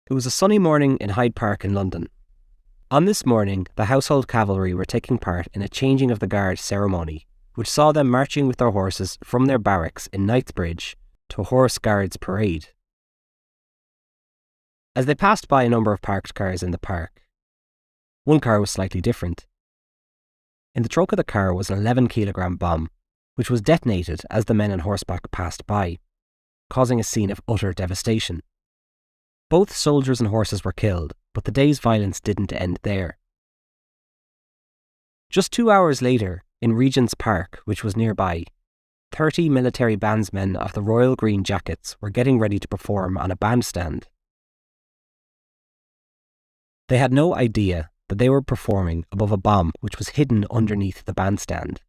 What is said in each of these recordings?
It was a sunny morning in Hyde Park in London. On this morning, the Household Cavalry were taking part in a changing of the guard ceremony, which saw them marching with their horses from their barracks in Knightsbridge to a Horse Guards parade. As they passed by a number of parked cars in the park, one car was slightly different. In the trunk of the car was an 11-kilogram bomb, which was detonated as the men on horseback passed by, causing a scene of utter devastation. Both soldiers and horses were killed, but the day's violence didn't end there. Just 2 hours later, in Regent's Park, which was nearby, 30 military bandsmen of the Royal Green Jackets were getting ready to perform on a bandstand. They had no idea that they were performing above a bomb which was hidden underneath the bandstand.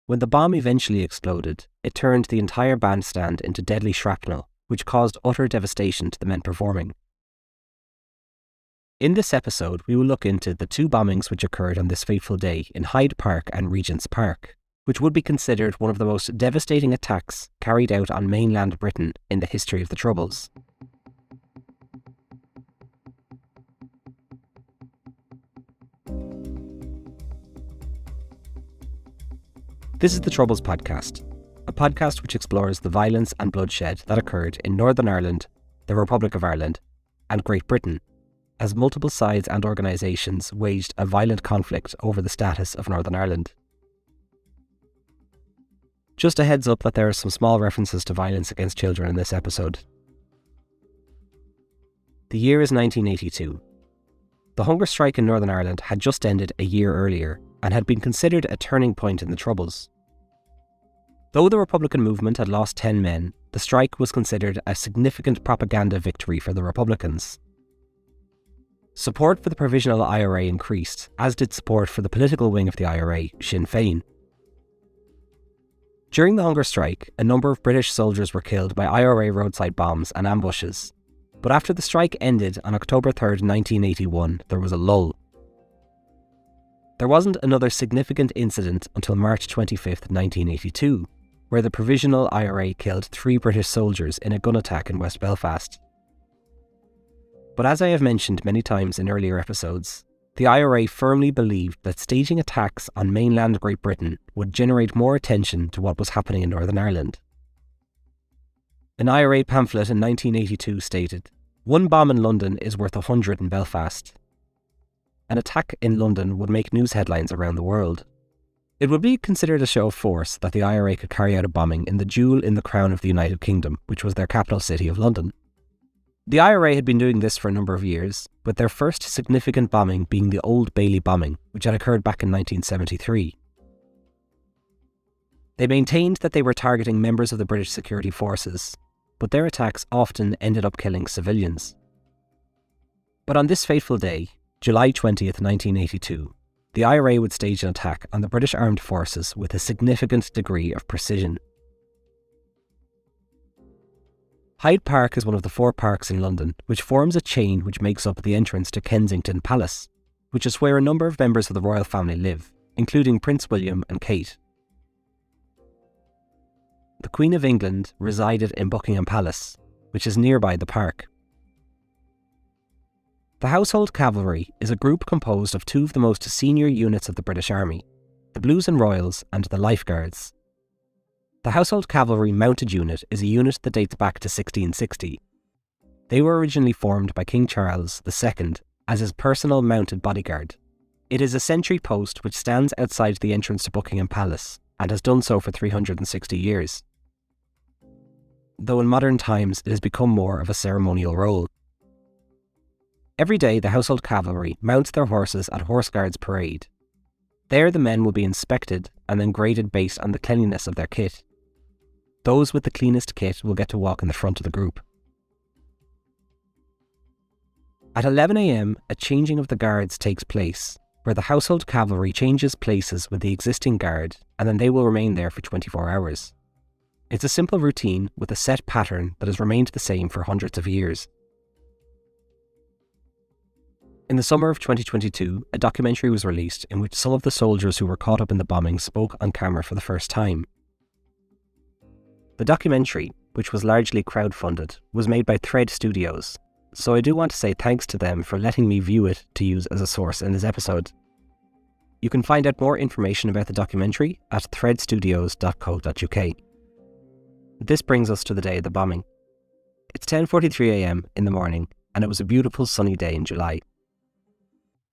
When the bomb eventually exploded, it turned the entire bandstand into deadly shrapnel, which caused utter devastation to the men performing. In this episode, we will look into the two bombings which occurred on this fateful day in Hyde Park and Regents Park, which would be considered one of the most devastating attacks carried out on mainland Britain in the history of the Troubles. This is the Troubles Podcast, a podcast which explores the violence and bloodshed that occurred in Northern Ireland, the Republic of Ireland, and Great Britain, as multiple sides and organisations waged a violent conflict over the status of Northern Ireland. Just a heads up that there are some small references to violence against children in this episode. The year is 1982. The hunger strike in Northern Ireland had just ended a year earlier and had been considered a turning point in the Troubles. Though the Republican movement had lost 10 men, the strike was considered a significant propaganda victory for the Republicans. Support for the Provisional IRA increased, as did support for the political wing of the IRA, Sinn Féin. During the hunger strike, a number of British soldiers were killed by IRA roadside bombs and ambushes, but after the strike ended on October 3rd, 1981, there was a lull. There wasn't another significant incident until March 25th, 1982, where the Provisional IRA killed 3 British soldiers in a gun attack in West Belfast. But as I have mentioned many times in earlier episodes, the IRA firmly believed that staging attacks on mainland Great Britain would generate more attention to what was happening in Northern Ireland. An IRA pamphlet in 1982 stated, "One bomb in London is worth 100 in Belfast." An attack in London would make news headlines around the world. It would be considered a show of force that the IRA could carry out a bombing in the jewel in the crown of the United Kingdom, which was their capital city of London. The IRA had been doing this for a number of years, with their first significant bombing being the Old Bailey bombing, which had occurred back in 1973. They maintained that they were targeting members of the British security forces, but their attacks often ended up killing civilians. But on this fateful day, July 20th, 1982, the IRA would stage an attack on the British Armed Forces with a significant degree of precision. Hyde Park is one of the 4 parks in London, which forms a chain which makes up the entrance to Kensington Palace, which is where a number of members of the royal family live, including Prince William and Kate. The Queen of England resided in Buckingham Palace, which is nearby the park. The Household Cavalry is a group composed of 2 of the most senior units of the British Army, the Blues and Royals and the Life Guards. The Household Cavalry Mounted Unit is a unit that dates back to 1660. They were originally formed by King Charles II as his personal mounted bodyguard. It is a sentry post which stands outside the entrance to Buckingham Palace and has done so for 360 years. Though in modern times it has become more of a ceremonial role. Every day the Household Cavalry mounts their horses at Horse Guards parade. There the men will be inspected and then graded based on the cleanliness of their kit. Those with the cleanest kit will get to walk in the front of the group. At 11 a.m, a changing of the guards takes place, where the Household Cavalry changes places with the existing guard and then they will remain there for 24 hours. It's a simple routine with a set pattern that has remained the same for hundreds of years. In the summer of 2022, a documentary was released in which some of the soldiers who were caught up in the bombing spoke on camera for the first time. The documentary, which was largely crowdfunded, was made by Thread Studios, so I do want to say thanks to them for letting me view it to use as a source in this episode. You can find out more information about the documentary at threadstudios.co.uk. This brings us to the day of the bombing. It's 10:43 a.m. in the morning, and it was a beautiful sunny day in July.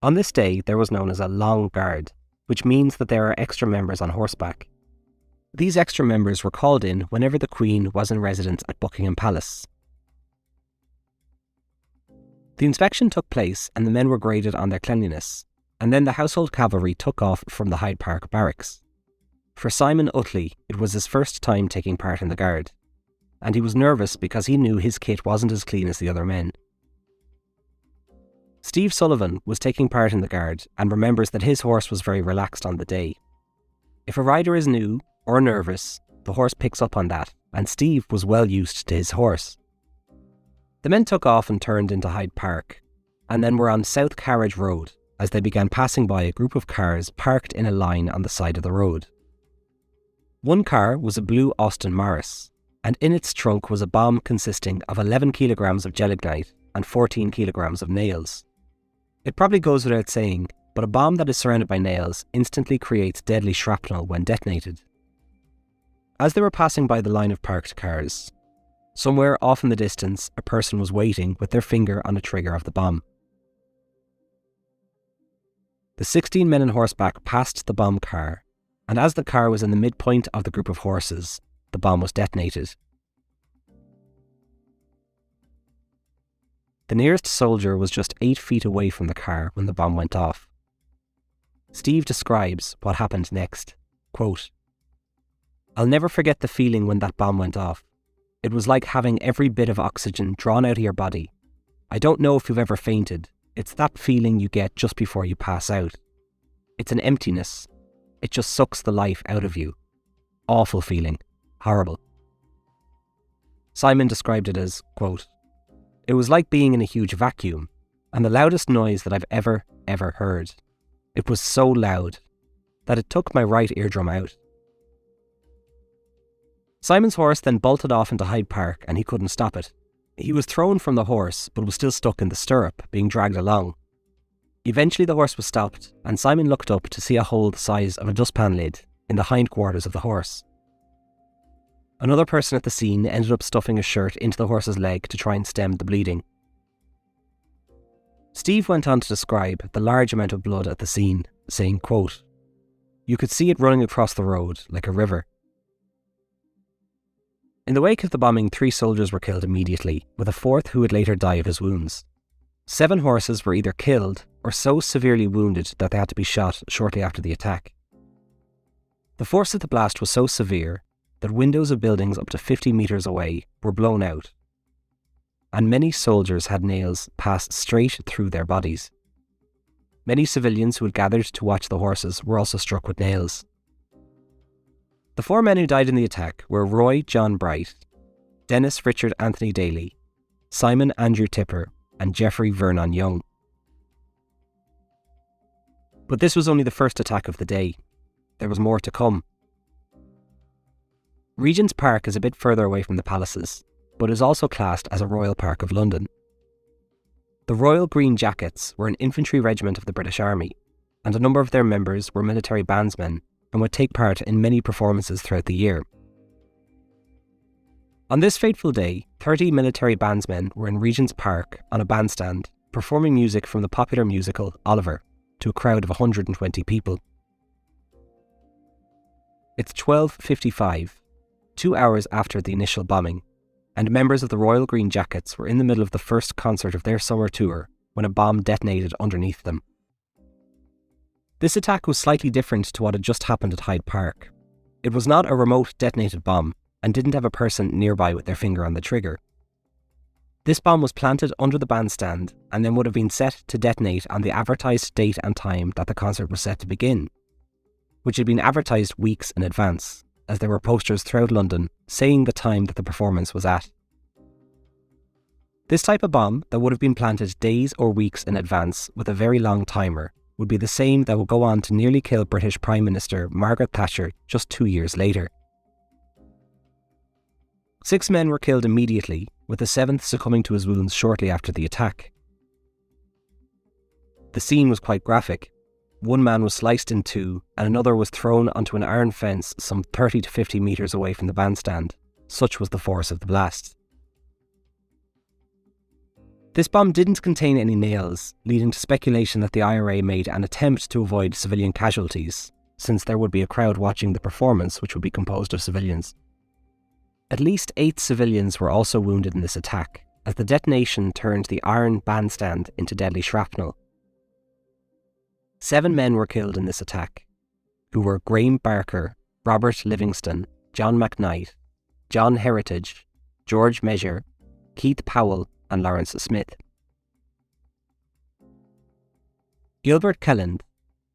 On this day, there was known as a long guard, which means that there are extra members on horseback. These extra members were called in whenever the Queen was in residence at Buckingham Palace. The inspection took place and the men were graded on their cleanliness, and then the Household Cavalry took off from the Hyde Park barracks. For Simon Utley, it was his first time taking part in the guard, and he was nervous because he knew his kit wasn't as clean as the other men. Steve Sullivan was taking part in the guard and remembers that his horse was very relaxed on the day. If a rider is new or nervous, the horse picks up on that, and Steve was well used to his horse. The men took off and turned into Hyde Park, and then were on South Carriage Road as they began passing by a group of cars parked in a line on the side of the road. One car was a blue Austin Morris, and in its trunk was a bomb consisting of 11 kilograms of gelignite and 14 kilograms of nails. It probably goes without saying, but a bomb that is surrounded by nails instantly creates deadly shrapnel when detonated. As they were passing by the line of parked cars, somewhere off in the distance, a person was waiting with their finger on the trigger of the bomb. The 16 men on horseback passed the bomb car, and as the car was in the midpoint of the group of horses, the bomb was detonated. The nearest soldier was just 8 feet away from the car when the bomb went off. Steve describes what happened next. Quote, "I'll never forget the feeling when that bomb went off. It was like having every bit of oxygen drawn out of your body. I don't know if you've ever fainted. It's that feeling you get just before you pass out. It's an emptiness. It just sucks the life out of you. Awful feeling. Horrible." Simon described it as, quote, "It was like being in a huge vacuum, and the loudest noise that I've ever heard. It was so loud that it took my right eardrum out." Simon's horse then bolted off into Hyde Park and he couldn't stop it. He was thrown from the horse but was still stuck in the stirrup, being dragged along. Eventually the horse was stopped and Simon looked up to see a hole the size of a dustpan lid in the hindquarters of the horse. Another person at the scene ended up stuffing a shirt into the horse's leg to try and stem the bleeding. Steve went on to describe the large amount of blood at the scene, saying, quote, "You could see it running across the road like a river." In the wake of the bombing, 3 soldiers were killed immediately, with a 4th who would later die of his wounds. 7 horses were either killed or so severely wounded that they had to be shot shortly after the attack. The force of the blast was so severe that windows of buildings up to 50 metres away were blown out, and many soldiers had nails pass straight through their bodies. Many civilians who had gathered to watch the horses were also struck with nails. The 4 men who died in the attack were Roy John Bright, Dennis Richard Anthony Daly, Simon Andrew Tipper, and Jeffrey Vernon Young. But this was only the first attack of the day. There was more to come. Regent's Park is a bit further away from the palaces, but is also classed as a Royal Park of London. The Royal Green Jackets were an infantry regiment of the British Army, and a number of their members were military bandsmen and would take part in many performances throughout the year. On this fateful day, 30 military bandsmen were in Regent's Park on a bandstand, performing music from the popular musical Oliver to a crowd of 120 people. It's 12:55, 2 hours after the initial bombing, and members of the Royal Green Jackets were in the middle of the first concert of their summer tour when a bomb detonated underneath them. This attack was slightly different to what had just happened at Hyde Park. It was not a remote detonated bomb and didn't have a person nearby with their finger on the trigger. This bomb was planted under the bandstand and then would have been set to detonate on the advertised date and time that the concert was set to begin, which had been advertised weeks in advance, as there were posters throughout London saying the time that the performance was at. This type of bomb that would have been planted days or weeks in advance with a very long timer would be the same that would go on to nearly kill British Prime Minister Margaret Thatcher just 2 years later. 6 men were killed immediately, with the 7th succumbing to his wounds shortly after the attack. The scene was quite graphic. One man was sliced in two, and another was thrown onto an iron fence some 30 to 50 metres away from the bandstand. Such was the force of the blast. This bomb didn't contain any nails, leading to speculation that the IRA made an attempt to avoid civilian casualties, since there would be a crowd watching the performance, which would be composed of civilians. At least 8 civilians were also wounded in this attack, as the detonation turned the iron bandstand into deadly shrapnel. 7 men were killed in this attack, who were Graham Barker, Robert Livingston, John McKnight, John Heritage, George Measure, Keith Powell, and Lawrence Smith. Gilbert Kelland,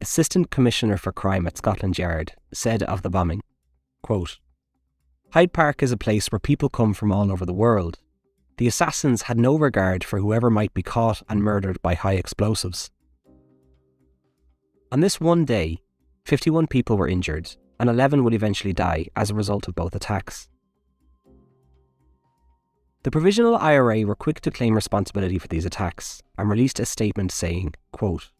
Assistant Commissioner for Crime at Scotland Yard, said of the bombing, quote, "Hyde Park is a place where people come from all over the world. The assassins had no regard for whoever might be caught and murdered by high explosives. On this one day, 51 people were injured, and 11 would eventually die as a result of both attacks." The Provisional IRA were quick to claim responsibility for these attacks and released a statement saying, quote,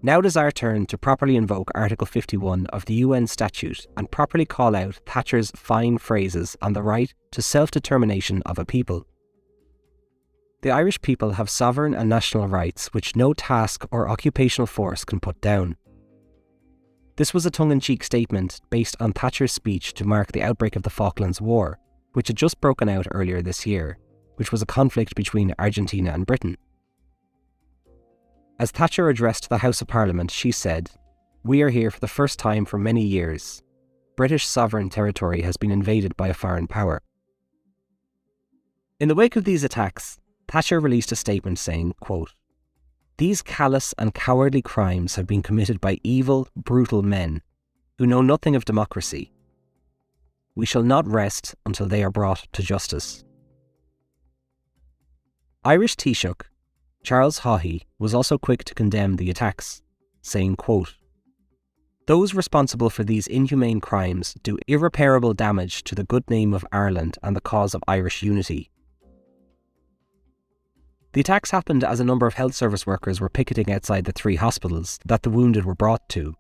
"Now it is our turn to properly invoke Article 51 of the UN Statute and properly call out Thatcher's fine phrases on the right to self-determination of a people. The Irish people have sovereign and national rights which no task or occupational force can put down." This was a tongue-in-cheek statement based on Thatcher's speech to mark the outbreak of the Falklands War, which had just broken out earlier this year, which was a conflict between Argentina and Britain. As Thatcher addressed the House of Parliament, she said, "We are here for the first time for many years. British sovereign territory has been invaded by a foreign power." In the wake of these attacks, Thatcher released a statement saying, quote, "These callous and cowardly crimes have been committed by evil, brutal men who know nothing of democracy. We shall not rest until they are brought to justice." Irish Taoiseach Charles Haughey was also quick to condemn the attacks, saying, quote, "Those responsible for these inhumane crimes do irreparable damage to the good name of Ireland and the cause of Irish unity." The attacks happened as a number of health service workers were picketing outside the 3 hospitals that the wounded were brought to.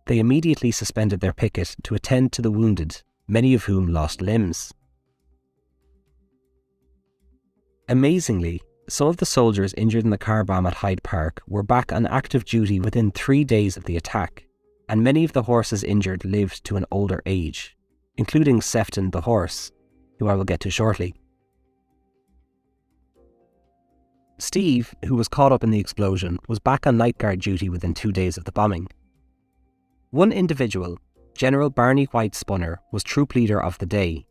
They immediately suspended their picket to attend to the wounded, many of whom lost limbs. Amazingly, some of the soldiers injured in the car bomb at Hyde Park were back on active duty within 3 days of the attack, and many of the horses injured lived to an older age, including Sefton the horse, who I will get to shortly. Steve, who was caught up in the explosion, was back on night guard duty within 2 days of the bombing. One individual, General Barney White Spunner, was troop leader of the day,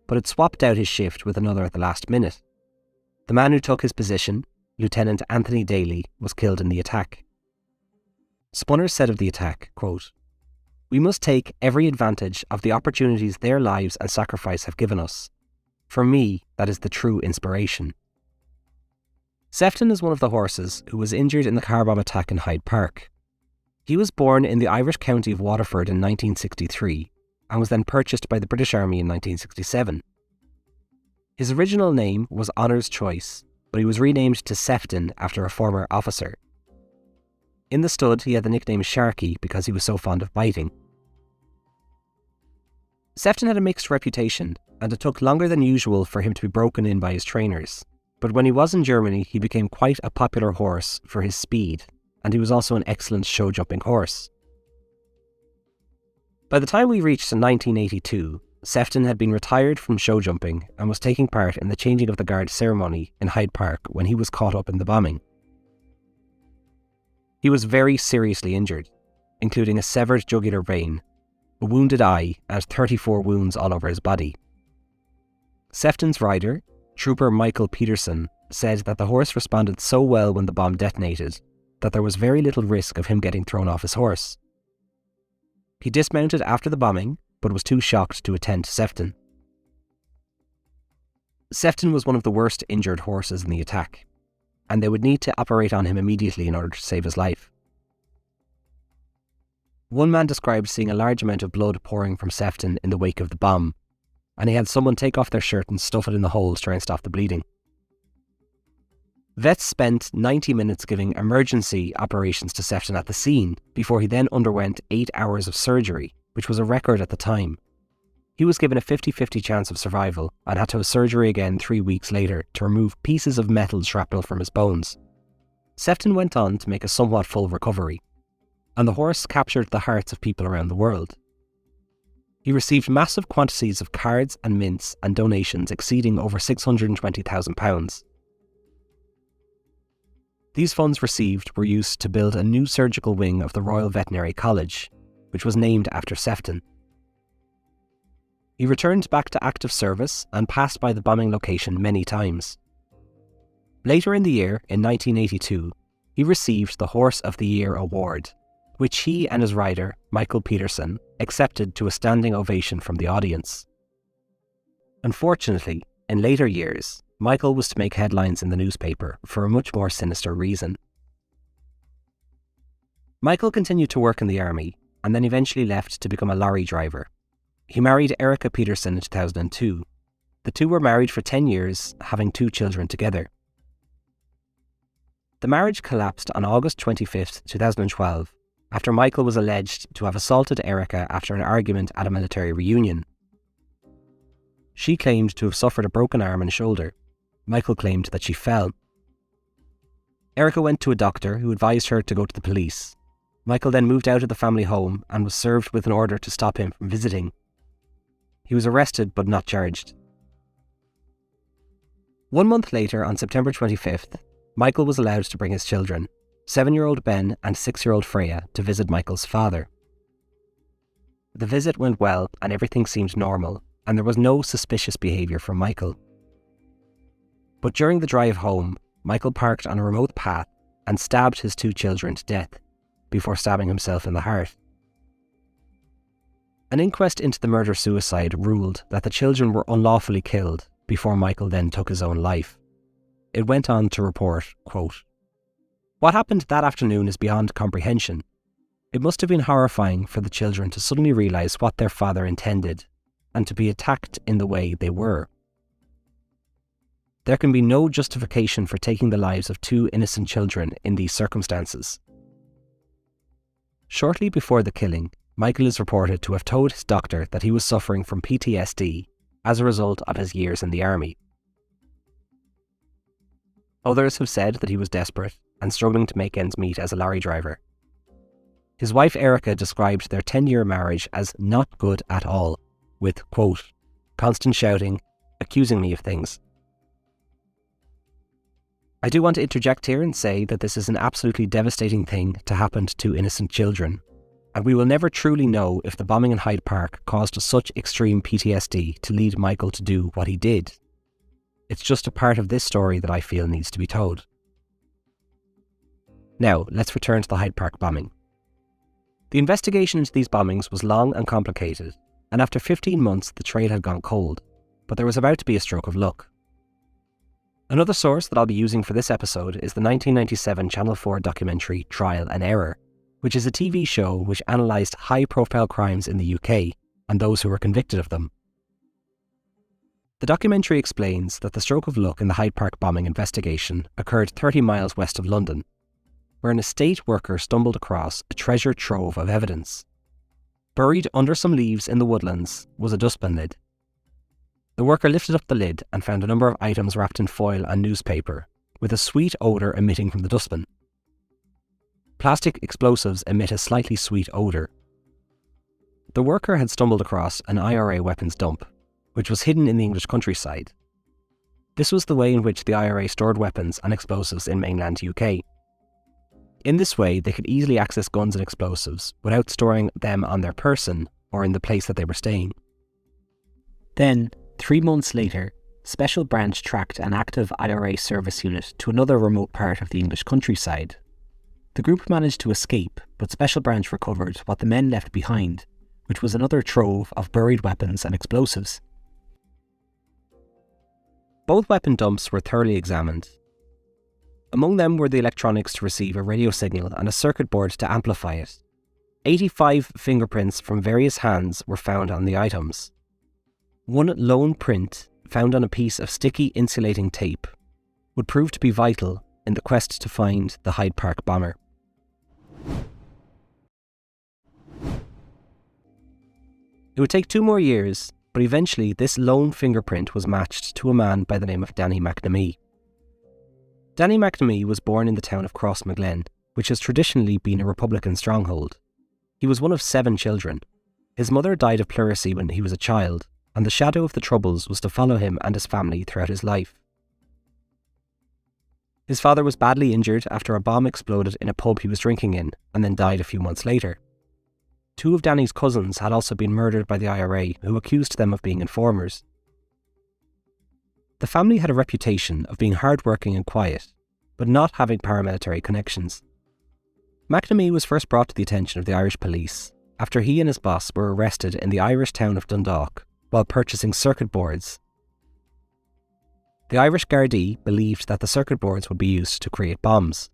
but had swapped out his shift with another at the last minute. The man who took his position, Lieutenant Anthony Daly, was killed in the attack. Spunner said of the attack, quote, "We must take every advantage of the opportunities their lives and sacrifice have given us. For me, that is the true inspiration." Sefton is one of the horses who was injured in the car bomb attack in Hyde Park. He was born in the Irish county of Waterford in 1963 and was then purchased by the British Army in 1967. His original name was Honour's Choice, but he was renamed to Sefton after a former officer. In the stud, he had the nickname Sharky because he was so fond of biting. Sefton had a mixed reputation, and it took longer than usual for him to be broken in by his trainers, but when he was in Germany, he became quite a popular horse for his speed, and he was also an excellent show-jumping horse. By the time we reached 1982, Sefton had been retired from show jumping and was taking part in the changing of the guard ceremony in Hyde Park when he was caught up in the bombing. He was very seriously injured, including a severed jugular vein, a wounded eye and 34 wounds all over his body. Sefton's rider, Trooper Michael Peterson, said that the horse responded so well when the bomb detonated that there was very little risk of him getting thrown off his horse. He dismounted after the bombing, but was too shocked to attend to Sefton. Sefton was one of the worst injured horses in the attack, and they would need to operate on him immediately in order to save his life. One man described seeing a large amount of blood pouring from Sefton in the wake of the bomb, and he had someone take off their shirt and stuff it in the hole to try and stop the bleeding. Vets spent 90 minutes giving emergency operations to Sefton at the scene before he then underwent 8 hours of surgery, which was a record at the time. He was given a 50-50 chance of survival and had to have surgery again 3 weeks later to remove pieces of metal shrapnel from his bones. Sefton went on to make a somewhat full recovery, and the horse captured the hearts of people around the world. He received massive quantities of cards and mints and donations exceeding over £620,000. These funds received were used to build a new surgical wing of the Royal Veterinary College, which was named after Sefton. He returned back to active service and passed by the bombing location many times. Later in the year, in 1982, he received the Horse of the Year award, which he and his rider, Michael Peterson, accepted to a standing ovation from the audience. Unfortunately, in later years, Michael was to make headlines in the newspaper for a much more sinister reason. Michael continued to work in the army and then eventually left to become a lorry driver. He married Erica Peterson in 2002. The two were married for 10 years, having 2 children together. The marriage collapsed on August 25, 2012, after Michael was alleged to have assaulted Erica after an argument at a military reunion. She claimed to have suffered a broken arm and shoulder. Michael claimed that she fell. Erica went to a doctor who advised her to go to the police. Michael then moved out of the family home and was served with an order to stop him from visiting. He was arrested but not charged. 1 month later, on September 25th, Michael was allowed to bring his children, 7-year-old Ben and 6-year-old Freya, to visit Michael's father. The visit went well and everything seemed normal, and there was no suspicious behaviour from Michael. But during the drive home, Michael parked on a remote path and stabbed his 2 children to death, before stabbing himself in the heart. An inquest into the murder-suicide ruled that the children were unlawfully killed before Michael then took his own life. It went on to report, quote, "What happened that afternoon is beyond comprehension. It must have been horrifying for the children to suddenly realise what their father intended and to be attacked in the way they were. There can be no justification for taking the lives of 2 innocent children in these circumstances." Shortly before the killing, Michael is reported to have told his doctor that he was suffering from PTSD as a result of his years in the army. Others have said that he was desperate and struggling to make ends meet as a lorry driver. His wife Erica described their 10-year marriage as not good at all, with, quote, "constant shouting, accusing me of things." I do want to interject here and say that this is an absolutely devastating thing to happen to 2 innocent children, and we will never truly know if the bombing in Hyde Park caused such extreme PTSD to lead Michael to do what he did. It's just a part of this story that I feel needs to be told. Now, let's return to the Hyde Park bombing. The investigation into these bombings was long and complicated, and after 15 months the trail had gone cold, but there was about to be a stroke of luck. Another source that I'll be using for this episode is the 1997 Channel 4 documentary Trial and Error, which is a TV show which analysed high-profile crimes in the UK and those who were convicted of them. The documentary explains that the stroke of luck in the Hyde Park bombing investigation occurred 30 miles west of London, where an estate worker stumbled across a treasure trove of evidence. Buried under some leaves in the woodlands was a dustbin lid. The worker lifted up the lid and found a number of items wrapped in foil and newspaper, with a sweet odour emitting from the dustbin. Plastic explosives emit a slightly sweet odour. The worker had stumbled across an IRA weapons dump, which was hidden in the English countryside. This was the way in which the IRA stored weapons and explosives in mainland UK. In this way, they could easily access guns and explosives without storing them on their person or in the place that they were staying. Then, 3 months later, Special Branch tracked an active IRA service unit to another remote part of the English countryside. The group managed to escape, but Special Branch recovered what the men left behind, which was another trove of buried weapons and explosives. Both weapon dumps were thoroughly examined. Among them were the electronics to receive a radio signal and a circuit board to amplify it. 85 fingerprints from various hands were found on the items. One lone print found on a piece of sticky insulating tape would prove to be vital in the quest to find the Hyde Park bomber. It would take 2 more years, but eventually this lone fingerprint was matched to a man by the name of Danny McNamee. Danny McNamee was born in the town of Crossmaglen, which has traditionally been a Republican stronghold. He was one of 7 children. His mother died of pleurisy when he was a child, and the shadow of the Troubles was to follow him and his family throughout his life. His father was badly injured after a bomb exploded in a pub he was drinking in, and then died a few months later. 2 of Danny's cousins had also been murdered by the IRA, who accused them of being informers. The family had a reputation of being hard-working and quiet, but not having paramilitary connections. McNamee was first brought to the attention of the Irish police after he and his boss were arrested in the Irish town of Dundalk while purchasing circuit boards. The Irish Gardaí believed that the circuit boards would be used to create bombs.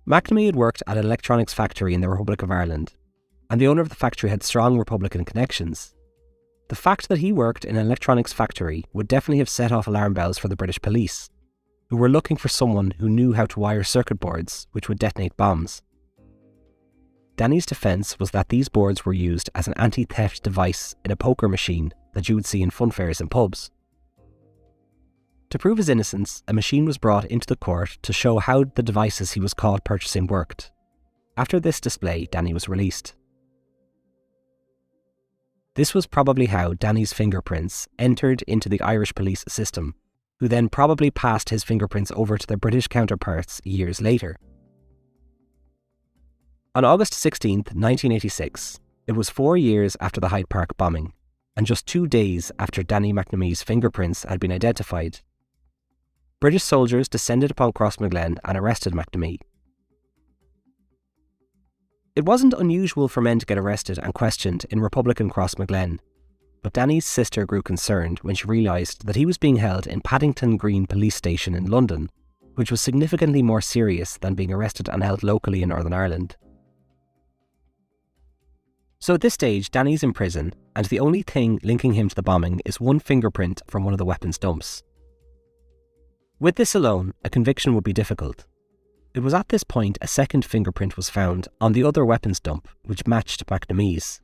McNamee had worked at an electronics factory in the Republic of Ireland, and the owner of the factory had strong Republican connections. The fact that he worked in an electronics factory would definitely have set off alarm bells for the British police, who were looking for someone who knew how to wire circuit boards which would detonate bombs. Danny's defence was that these boards were used as an anti-theft device in a poker machine that you would see in fun fairs and pubs. To prove his innocence, a machine was brought into the court to show how the devices he was caught purchasing worked. After this display, Danny was released. This was probably how Danny's fingerprints entered into the Irish police system, who then probably passed his fingerprints over to their British counterparts years later. On August 16, 1986, it was 4 years after the Hyde Park bombing, and just 2 days after Danny McNamee's fingerprints had been identified. British soldiers descended upon Crossmaglen and arrested McNamee. It wasn't unusual for men to get arrested and questioned in Republican Crossmaglen, but Danny's sister grew concerned when she realised that he was being held in Paddington Green Police Station in London, which was significantly more serious than being arrested and held locally in Northern Ireland. So at this stage, Danny's in prison, and the only thing linking him to the bombing is one fingerprint from one of the weapons dumps. With this alone, a conviction would be difficult. It was at this point a second fingerprint was found on the other weapons dump, which matched McNamee's.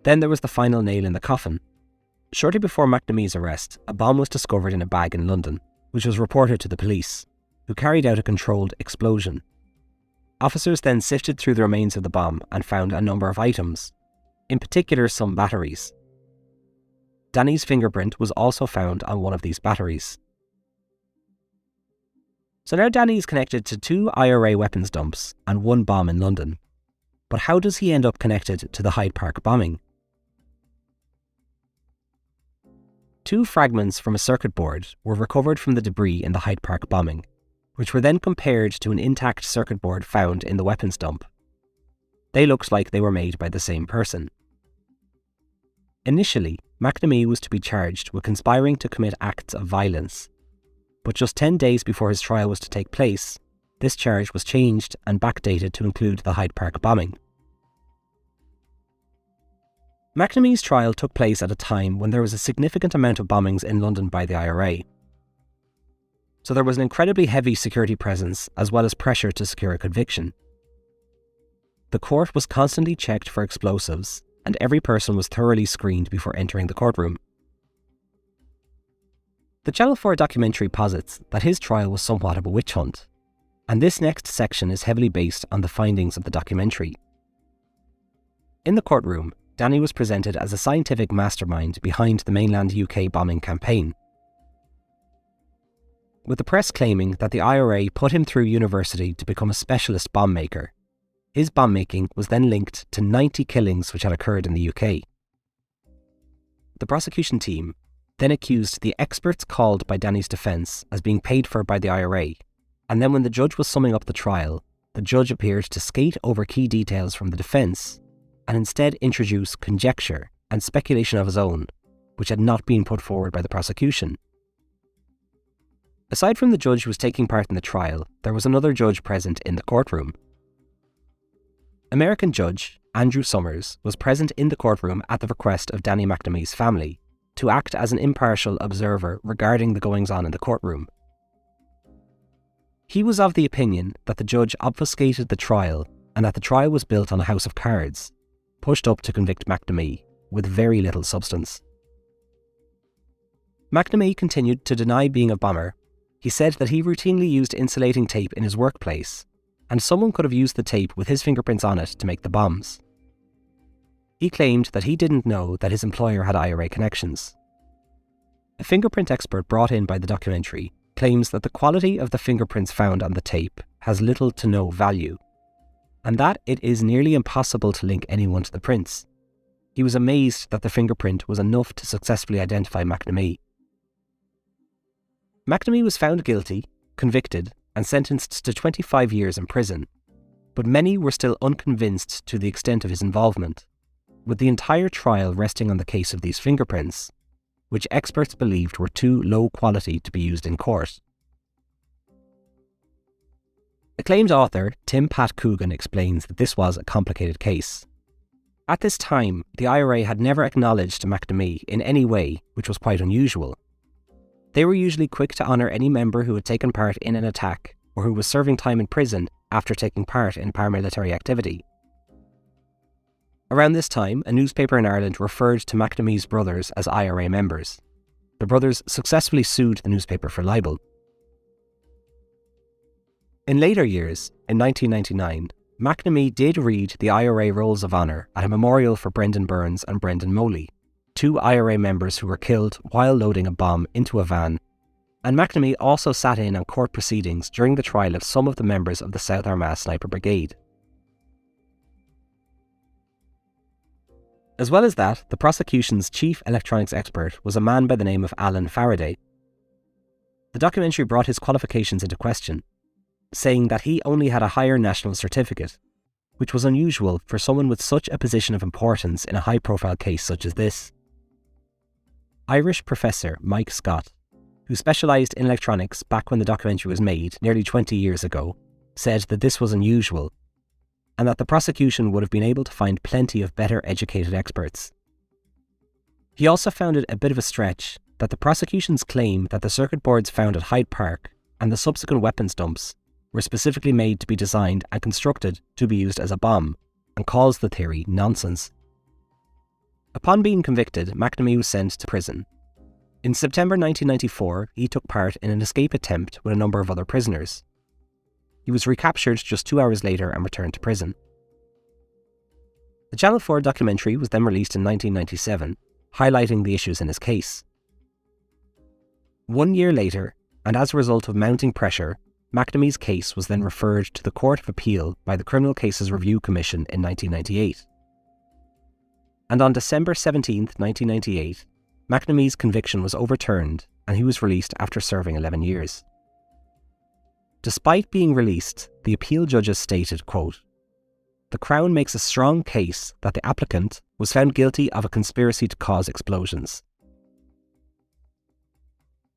Then there was the final nail in the coffin. Shortly before McNamee's arrest, a bomb was discovered in a bag in London, which was reported to the police, who carried out a controlled explosion. Officers then sifted through the remains of the bomb and found a number of items, in particular some batteries. Danny's fingerprint was also found on one of these batteries. So now Danny is connected to 2 IRA weapons dumps and 1 bomb in London. But how does he end up connected to the Hyde Park bombing? 2 fragments from a circuit board were recovered from the debris in the Hyde Park bombing, which were then compared to an intact circuit board found in the weapons dump. They looked like they were made by the same person. Initially, McNamee was to be charged with conspiring to commit acts of violence, but just 10 days before his trial was to take place, this charge was changed and backdated to include the Hyde Park bombing. McNamee's trial took place at a time when there was a significant amount of bombings in London by the IRA. So there was an incredibly heavy security presence as well as pressure to secure a conviction. The court was constantly checked for explosives, and every person was thoroughly screened before entering the courtroom. The Channel 4 documentary posits that his trial was somewhat of a witch hunt, and this next section is heavily based on the findings of the documentary. In the courtroom, Danny was presented as a scientific mastermind behind the mainland UK bombing campaign, with the press claiming that the IRA put him through university to become a specialist bomb maker. His bomb making was then linked to 90 killings which had occurred in the UK. The prosecution team then accused the experts called by Danny's defence as being paid for by the IRA, and then when the judge was summing up the trial, the judge appeared to skate over key details from the defence and instead introduce conjecture and speculation of his own, which had not been put forward by the prosecution. Aside from the judge who was taking part in the trial, there was another judge present in the courtroom. American judge Andrew Summers was present in the courtroom at the request of Danny McNamee's family, to act as an impartial observer regarding the goings-on in the courtroom. He was of the opinion that the judge obfuscated the trial and that the trial was built on a house of cards, pushed up to convict McNamee, with very little substance. McNamee continued to deny being a bomber. He said that he routinely used insulating tape in his workplace, and someone could have used the tape with his fingerprints on it to make the bombs. He claimed that he didn't know that his employer had IRA connections. A fingerprint expert brought in by the documentary claims that the quality of the fingerprints found on the tape has little to no value, and that it is nearly impossible to link anyone to the prints. He was amazed that the fingerprint was enough to successfully identify McNamee. McNamee was found guilty, convicted, and sentenced to 25 years in prison, but many were still unconvinced to the extent of his involvement, with the entire trial resting on the case of these fingerprints, which experts believed were too low quality to be used in court. Acclaimed author Tim Pat Coogan explains that this was a complicated case. At this time, the IRA had never acknowledged McNamee in any way, which was quite unusual. They were usually quick to honour any member who had taken part in an attack or who was serving time in prison after taking part in paramilitary activity. Around this time, a newspaper in Ireland referred to McNamee's brothers as IRA members. The brothers successfully sued the newspaper for libel. In later years, in 1999, McNamee did read the IRA Rolls of Honour at a memorial for Brendan Burns and Brendan Moley, two IRA members who were killed while loading a bomb into a van, and McNamee also sat in on court proceedings during the trial of some of the members of the South Armagh Sniper Brigade. As well as that, the prosecution's chief electronics expert was a man by the name of Alan Faraday. The documentary brought his qualifications into question, saying that he only had a higher national certificate, which was unusual for someone with such a position of importance in a high-profile case such as this. Irish professor Mike Scott, who specialised in electronics back when the documentary was made nearly 20 years ago, said that this was unusual, and that the prosecution would have been able to find plenty of better educated experts. He also found it a bit of a stretch that the prosecution's claim that the circuit boards found at Hyde Park and the subsequent weapons dumps were specifically made to be designed and constructed to be used as a bomb, and calls the theory nonsense. Upon being convicted, McNamee was sent to prison. In September 1994, he took part in an escape attempt with a number of other prisoners. He was recaptured just 2 hours later and returned to prison. The Channel 4 documentary was then released in 1997, highlighting the issues in his case. 1 year later, and as a result of mounting pressure, McNamee's case was then referred to the Court of Appeal by the Criminal Cases Review Commission in 1998. And on December 17, 1998, McNamee's conviction was overturned and he was released after serving 11 years. Despite being released, the appeal judges stated, quote, "The Crown makes a strong case that the applicant was found guilty of a conspiracy to cause explosions."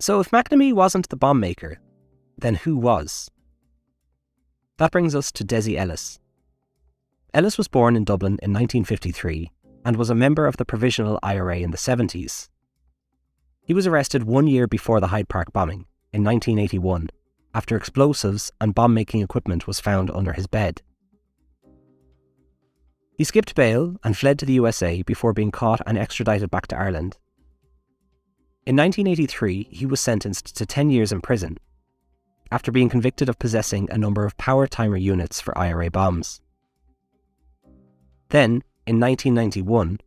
So if McNamee wasn't the bomb maker, then who was? That brings us to Desi Ellis. Ellis was born in Dublin in 1953 and was a member of the Provisional IRA in the 70s. He was arrested 1 year before the Hyde Park bombing, in 1981, after explosives and bomb-making equipment was found under his bed. He skipped bail and fled to the USA before being caught and extradited back to Ireland. In 1983, he was sentenced to 10 years in prison, after being convicted of possessing a number of power timer units for IRA bombs. Then, in 1991,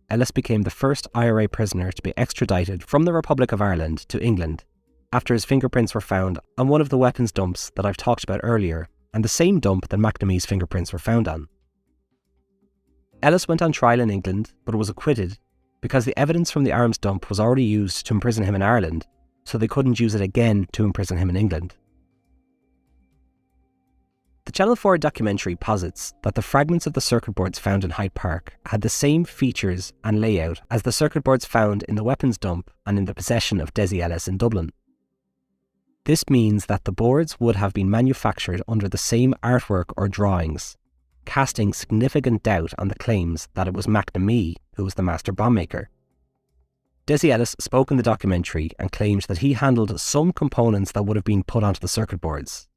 Ellis became the first IRA prisoner to be extradited from the Republic of Ireland to England, after his fingerprints were found on one of the weapons dumps that I've talked about earlier, and the same dump that McNamee's fingerprints were found on. Ellis went on trial in England, but was acquitted because the evidence from the arms dump was already used to imprison him in Ireland, so they couldn't use it again to imprison him in England. The Channel 4 documentary posits that the fragments of the circuit boards found in Hyde Park had the same features and layout as the circuit boards found in the weapons dump and in the possession of Desi Ellis in Dublin. This means that the boards would have been manufactured under the same artwork or drawings, casting significant doubt on the claims that it was McNamee who was the master bomb maker. Desi Ellis spoke in the documentary and claimed that he handled some components that would have been put onto the circuit boards.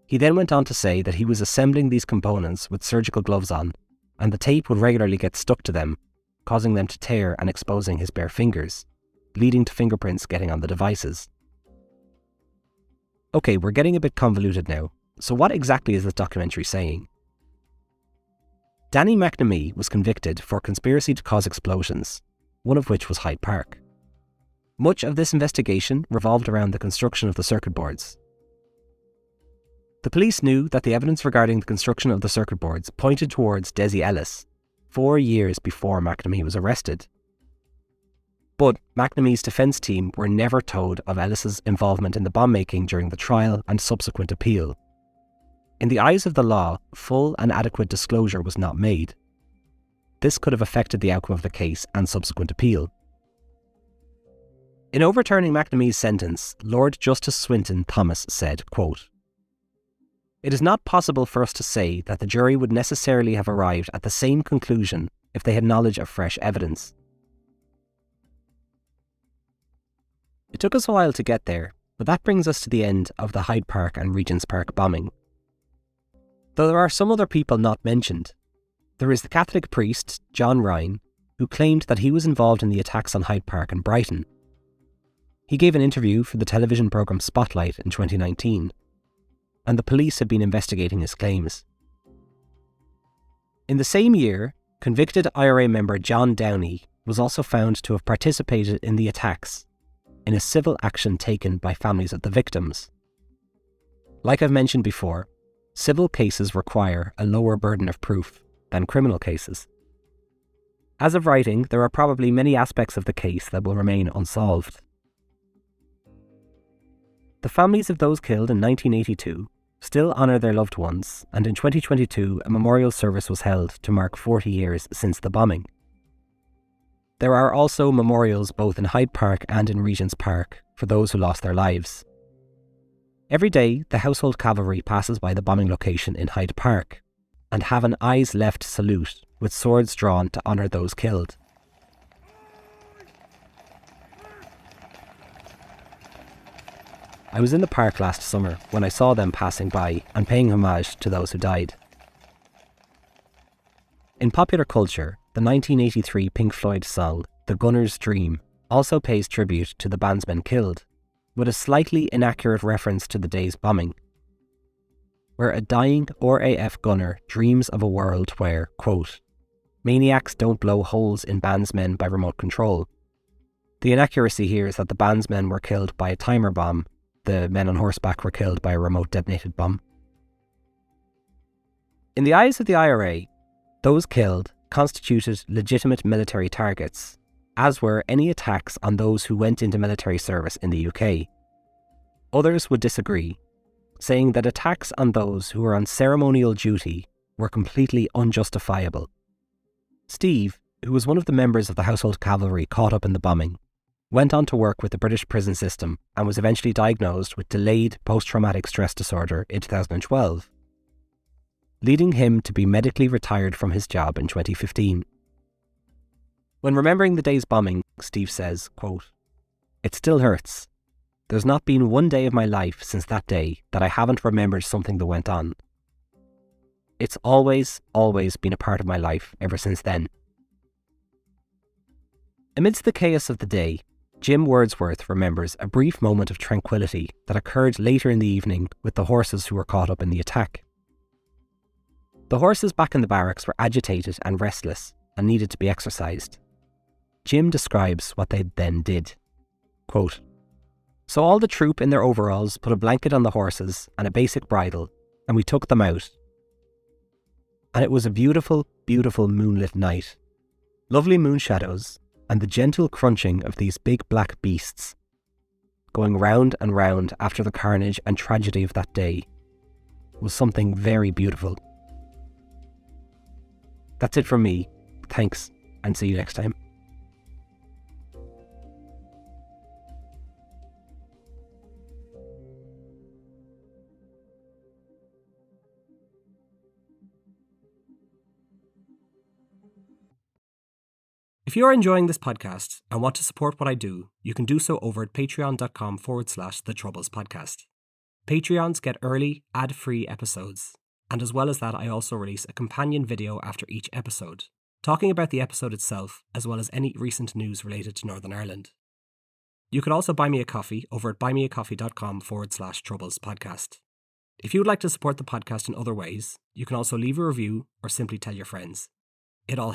He then went on to say that he was assembling these components with surgical gloves on, and the tape would regularly get stuck to them, causing them to tear and exposing his bare fingers, leading to fingerprints getting on the devices. Okay, we're getting a bit convoluted now, so what exactly is this documentary saying? Danny McNamee was convicted for conspiracy to cause explosions, one of which was Hyde Park. Much of this investigation revolved around the construction of the circuit boards. The police knew that the evidence regarding the construction of the circuit boards pointed towards Desi Ellis 4 years before McNamee was arrested. But McNamee's defence team were never told of Ellis's involvement in the bomb making during the trial and subsequent appeal. In the eyes of the law, full and adequate disclosure was not made. This could have affected the outcome of the case and subsequent appeal. In overturning McNamee's sentence, Lord Justice Swinton Thomas said, quote, "It is not possible for us to say that the jury would necessarily have arrived at the same conclusion if they had knowledge of fresh evidence. It took us a while to get there, but that brings us to the end of the Hyde Park and Regents Park bombing. Though there are some other people not mentioned. There is the Catholic priest, John Ryan, who claimed that he was involved in the attacks on Hyde Park and Brighton. He gave an interview for the television programme Spotlight in 2019, and the police had been investigating his claims. In the same year, convicted IRA member John Downey was also found to have participated in the attacks in a civil action taken by families of the victims. Like I've mentioned before, civil cases require a lower burden of proof than criminal cases. As of writing, there are probably many aspects of the case that will remain unsolved. The families of those killed in 1982 still honour their loved ones, and in 2022 a memorial service was held to mark 40 years since the bombing. There are also memorials both in Hyde Park and in Regent's Park for those who lost their lives. Every day, the Household Cavalry passes by the bombing location in Hyde Park and have an eyes left salute with swords drawn to honour those killed. I was in the park last summer when I saw them passing by and paying homage to those who died. In popular culture, the 1983 Pink Floyd song The Gunner's Dream also pays tribute to the bandsmen killed, with a slightly inaccurate reference to the day's bombing, where a dying RAF gunner dreams of a world where, quote, "maniacs don't blow holes in bandsmen by remote control." The inaccuracy here is that the bandsmen were killed by a timer bomb, the men on horseback were killed by a remote detonated bomb. In the eyes of the IRA, those killed constituted legitimate military targets, as were any attacks on those who went into military service in the UK. Others would disagree, saying that attacks on those who were on ceremonial duty were completely unjustifiable. Steve, who was one of the members of the Household Cavalry caught up in the bombing, went on to work with the British prison system and was eventually diagnosed with delayed post-traumatic stress disorder in 2012, leading him to be medically retired from his job in 2015. When remembering the day's bombing, Steve says, quote, "It still hurts. There's not been one day of my life since that day that I haven't remembered something that went on. It's always been a part of my life ever since then." Amidst the chaos of the day, Jim Wordsworth remembers a brief moment of tranquility that occurred later in the evening with the horses who were caught up in the attack. The horses back in the barracks were agitated and restless and needed to be exercised. Jim describes what they then did. Quote, "So all the troop in their overalls put a blanket on the horses and a basic bridle, and we took them out. And it was a beautiful, beautiful moonlit night. Lovely moon shadows and the gentle crunching of these big black beasts going round and round after the carnage and tragedy of that day was something very beautiful." That's it from me. Thanks, and see you next time. If you are enjoying this podcast and want to support what I do, you can do so over at patreon.com/The Troubles Podcast. Patreons get early, ad-free episodes, and as well as that, I also release a companion video after each episode, talking about the episode itself, as well as any recent news related to Northern Ireland. You could also buy me a coffee over at buymeacoffee.com/Troubles Podcast. If you would like to support the podcast in other ways, you can also leave a review or simply tell your friends. It all